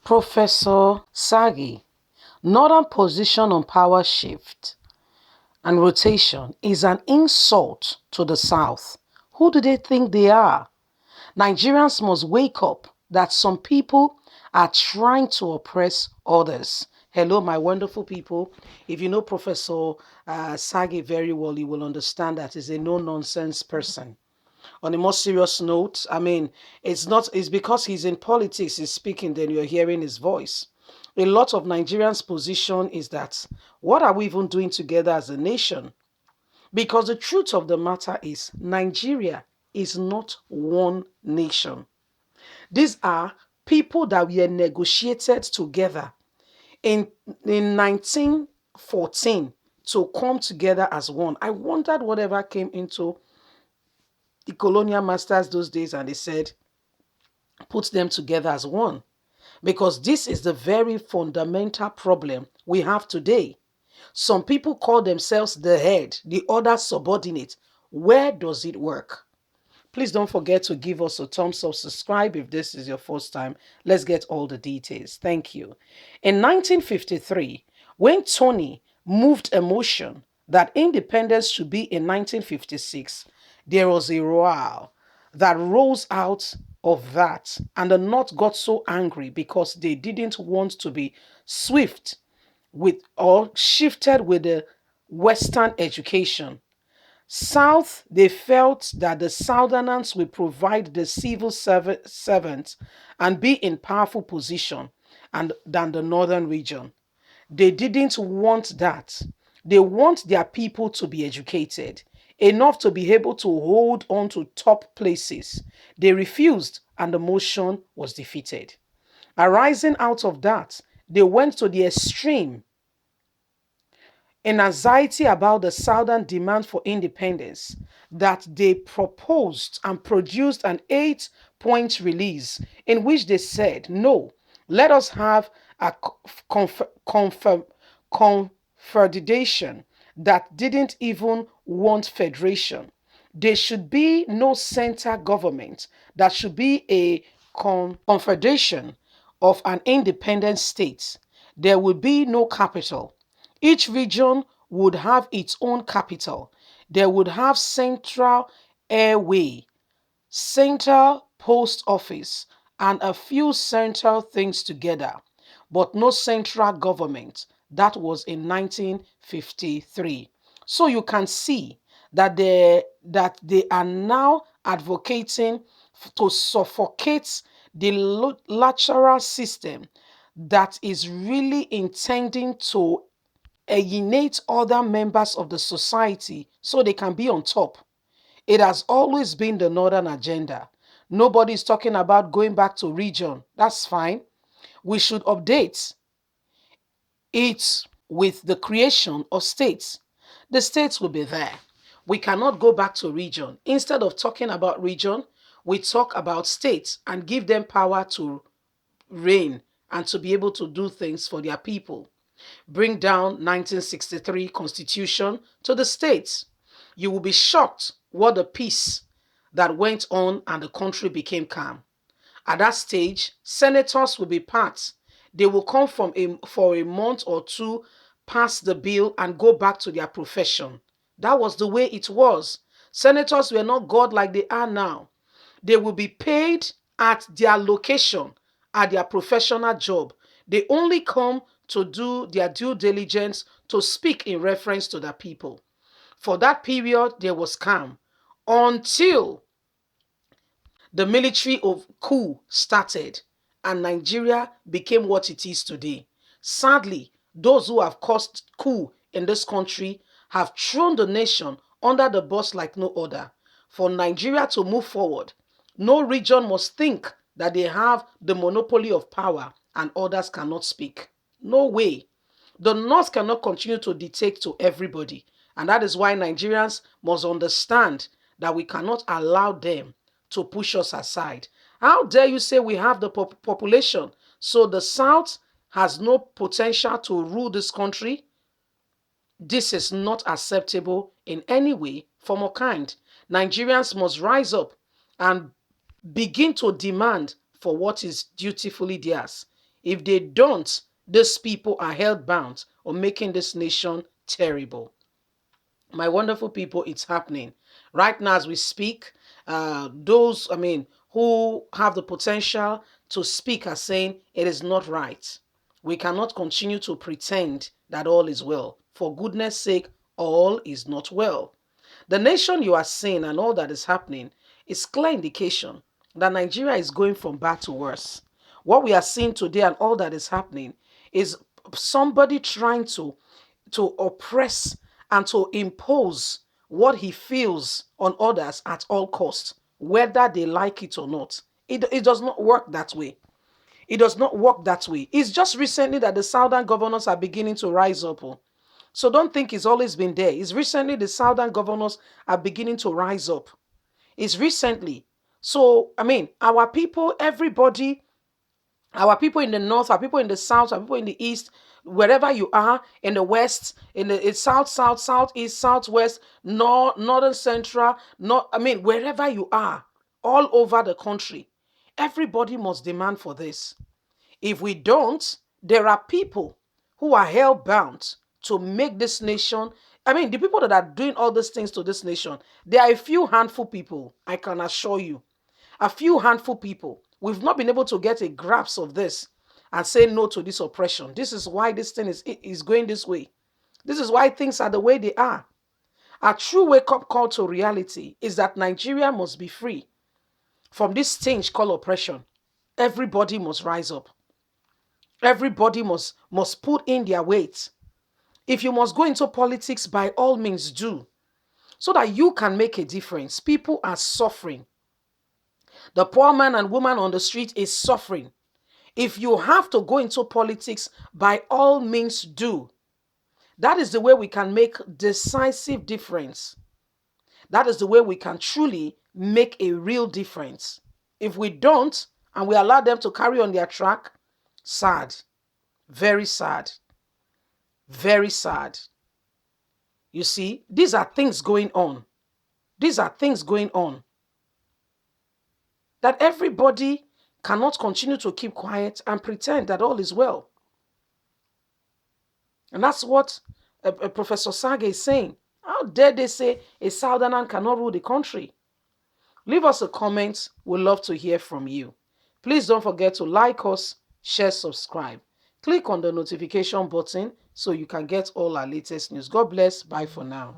Professor Sagi, Northern position on power shift and rotation is an insult to the South. Who do they think they are? Nigerians must wake up that some people are trying to oppress others. Hello, my wonderful people. If you know Professor Sagi very well, you will understand that he's a no-nonsense person. On a more serious note, I mean, it's because he's in politics, he's speaking, then you're hearing his voice. A lot of Nigerians' position is that what are we even doing together as a nation? Because the truth of the matter is Nigeria is not one nation. These are people that were negotiated together in, in 1914 to come together as one. I wondered whatever came into the colonial masters those days and they said, put them together as one. Because this is the very fundamental problem we have today. Some people call themselves the head, the other subordinate. Where does it work? Please don't forget to give us a thumbs up, subscribe if this is your first time. Let's get all the details. Thank you. In 1953, when Tony moved a motion that independence should be in 1956, there was a row that rose out of that. And the North got so angry because they didn't want to be swift with or shifted with the Western education. South, they felt that the Southerners will provide the civil servants and be in powerful position than the Northern region. They didn't want that. They want their people to be educated, enough to be able to hold on to top places. They refused and the motion was defeated. Arising out of that, they went to the extreme in anxiety about the Southern demand for independence that they proposed and produced an 8-point release in which they said, no, let us have a confederation that didn't even want federation. There should be no center government. That should be a confederation of an independent state. There will be no capital. Each region would have its own capital. They would have central airway, central post office, and a few central things together, but no central government. That was in 1953. So you can see that they are now advocating to suffocate the lateral system that is really intending to alienate other members of the society so they can be on top. It has always been the Northern agenda. Nobody is talking about going back to region. That's fine. We should update it with the creation of states. The states will be there. We cannot go back to region. Instead of talking about region, we talk about states and give them power to reign and to be able to do things for their people. Bring down 1963 constitution to the states. You will be shocked what the peace that went on and the country became calm. At that stage, senators will be part. They will come for a month or two, pass the bill and go back to their profession. That was the way it was. Senators were not God like they are now. They will be paid at their location, at their professional job. They only come to do their due diligence to speak in reference to the people. For that period, there was calm until the military of coup started and Nigeria became what it is today. Sadly, those who have caused coup in this country have thrown the nation under the bus like no other. For Nigeria to move forward, no region must think that they have the monopoly of power and others cannot speak. No way. The North cannot continue to dictate to everybody. And that is why Nigerians must understand that we cannot allow them to push us aside. How dare you say we have the population, so the South has no potential to rule this country? This is not acceptable in any way, form or kind. Nigerians must rise up and begin to demand for what is dutifully theirs. If they don't, these people are held bound on making this nation terrible. My wonderful people, it's happening right now as we speak. Those, who have the potential to speak are saying it is not right. We cannot continue to pretend that all is well. For goodness sake, all is not well. The nation you are seeing and all that is happening is clear indication that Nigeria is going from bad to worse. What we are seeing today and all that is happening is somebody trying to oppress and to impose what he feels on others at all costs, whether they like it or not. It does not work that way. It does not work that way. It's just recently that the southern governors are beginning to rise up. Oh. So don't think it's always been there. It's recently the southern governors are beginning to rise up. It's recently. So, our people, everybody, our people in the north, our people in the south, our people in the east, wherever you are, in the west, in the south, south, southeast, southwest, north, northern central, not, wherever you are, all over the country, everybody must demand for this. If we don't, there are people who are hell bound to make this nation. The people that are doing all these things to this nation, there are a few handful people, I can assure you. A few handful people. We've not been able to get a grasp of this and say no to this oppression. This is why this thing is going this way. This is why things are the way they are. A true wake-up call to reality is that Nigeria must be free from this stench called oppression. Everybody must rise up. Everybody must put in their weight. If you must go into politics, by all means do, so that you can make a difference. People are suffering. The poor man and woman on the street is suffering. If you have to go into politics, by all means do. That is the way we can make decisive difference. That is the way we can truly make a real difference. If we don't, and we allow them to carry on their track, sad. Very sad. Very sad. You see, these are things going on. These are things going on. That everybody cannot continue to keep quiet and pretend that all is well. And that's what Professor Sage is saying. How dare they say a southerner cannot rule the country? Leave us a comment. We'd love to hear from you. Please don't forget to like us, share, subscribe. Click on the notification button so you can get all our latest news. God bless. Bye for now.